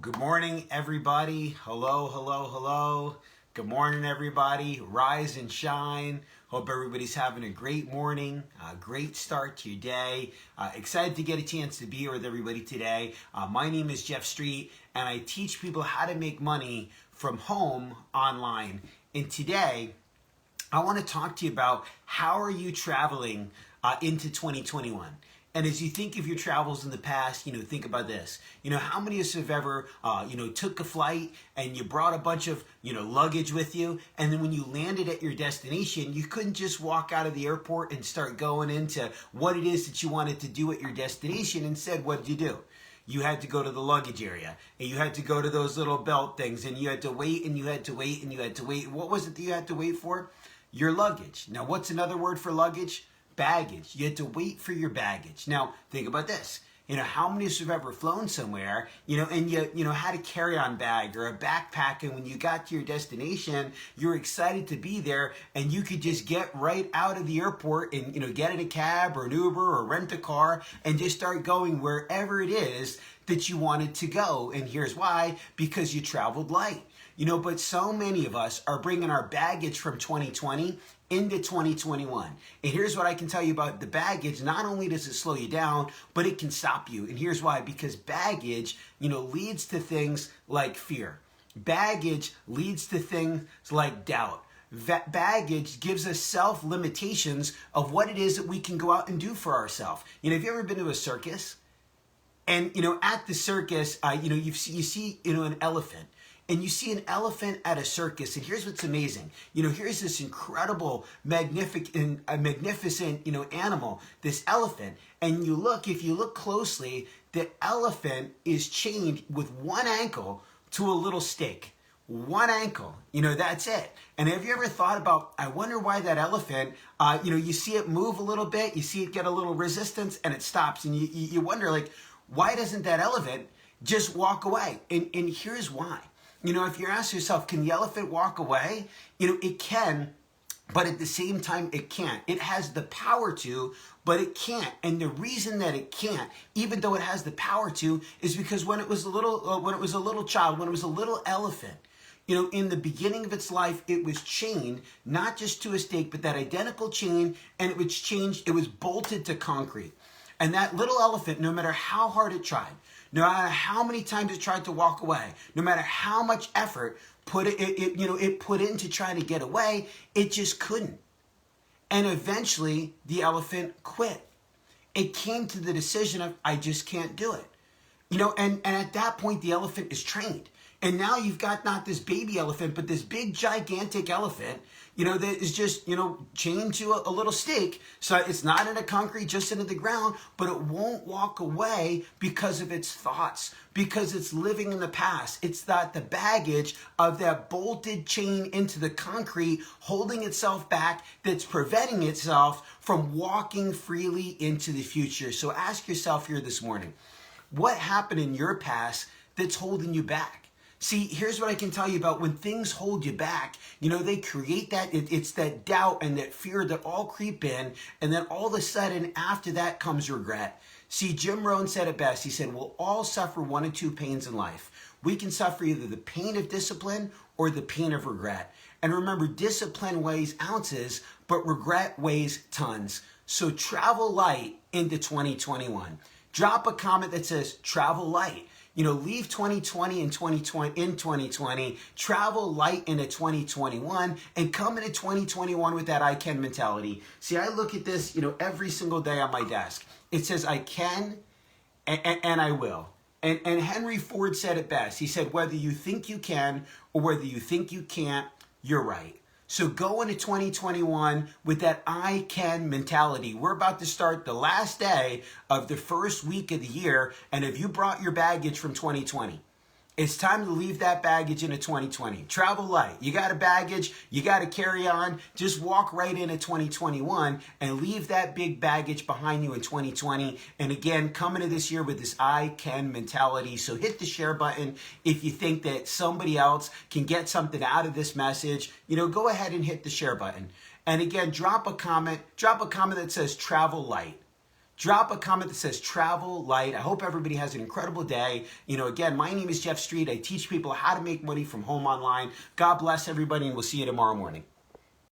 Good morning, everybody. Hello, hello, hello. Good morning, everybody. Rise and shine. Hope everybody's having a great morning, a great start to your day. Excited to get a chance to be here with everybody today. My name is Jeff Street, and I teach people how to make money from home online. And today, I want to talk to you about how are you traveling into 2021. And as you think of your travels in the past, think about this. How many of us have ever, took a flight and you brought a bunch of, luggage with you, and then when you landed at your destination, you couldn't just walk out of the airport and start going into what it is that you wanted to do at your destination. Instead, what did you do? You had to go to the luggage area, and you had to go to those little belt things, and you had to wait, and you had to wait, and you had to wait. What was it that you had to wait for? Your luggage. Now, what's another word for luggage? Baggage. You had to wait for your baggage. Now, think about this. How many of us have ever flown somewhere, and you had a carry-on bag or a backpack, and when you got to your destination, you were excited to be there, and you could just get right out of the airport and, get in a cab or an Uber or rent a car and just start going wherever it is that you wanted to go. And here's why: because you traveled light. But so many of us are bringing our baggage from 2020 into 2021. And here's what I can tell you about the baggage. Not only does it slow you down, but it can stop you. And here's why: because baggage, leads to things like fear. Baggage leads to things like doubt. Baggage gives us self-limitations of what it is that we can go out and do for ourselves. Have you ever been to a circus? And, at the circus, you see, an elephant. And you see an elephant at a circus, and here's what's amazing. Here's this incredible, magnificent, animal, this elephant. And if you look closely, the elephant is chained with one ankle to a little stake. One ankle, that's it. And have you ever thought about, I wonder why that elephant, you see it move a little bit, you see it get a little resistance, and it stops. And you wonder, why doesn't that elephant just walk away? And here's why. If you ask yourself, can the elephant walk away? It can, but at the same time, it can't. It has the power to, but it can't. And the reason that it can't, even though it has the power to, is because when it was a little child, when it was a little elephant, in the beginning of its life, it was chained, not just to a stake, but that identical chain, and it was bolted to concrete. And that little elephant, no matter how hard it tried, no matter how many times it tried to walk away, no matter how much effort it put into trying to get away, it just couldn't. And eventually, the elephant quit. It came to the decision of, I just can't do it. And at that point, the elephant is trained. And now you've got not this baby elephant, but this big, gigantic elephant, that is just, chained to a little stake. So it's not in a concrete, just into the ground, but it won't walk away because of its thoughts, because it's living in the past. It's that the baggage of that bolted chain into the concrete holding itself back that's preventing itself from walking freely into the future. So ask yourself here this morning, what happened in your past that's holding you back? See, here's what I can tell you about when things hold you back. They create that, it's that doubt and that fear that all creep in, and then all of a sudden, after that comes regret. See, Jim Rohn said it best. He said, we'll all suffer one of two pains in life. We can suffer either the pain of discipline or the pain of regret. And remember, discipline weighs ounces, but regret weighs tons. So travel light into 2021. Drop a comment that says, travel light. Leave 2020 and 2020, travel light into 2021, and come into 2021 with that I can mentality. See, I look at this, every single day on my desk. It says I can and I will. And Henry Ford said it best. He said, whether you think you can or whether you think you can't, you're right. So go into 2021 with that I can mentality. We're about to start the last day of the first week of the year. And if you brought your baggage from 2020, it's time to leave that baggage into 2020. Travel light. You got a baggage, you got to carry on. Just walk right into 2021 and leave that big baggage behind you in 2020. And again, come into this year with this I can mentality. So hit the share button if you think that somebody else can get something out of this message. Go ahead and hit the share button. And again, drop a comment that says travel light. Drop a comment that says travel light. I hope everybody has an incredible day. Again, my name is Jeff Street. I teach people how to make money from home online. God bless everybody, and we'll see you tomorrow morning.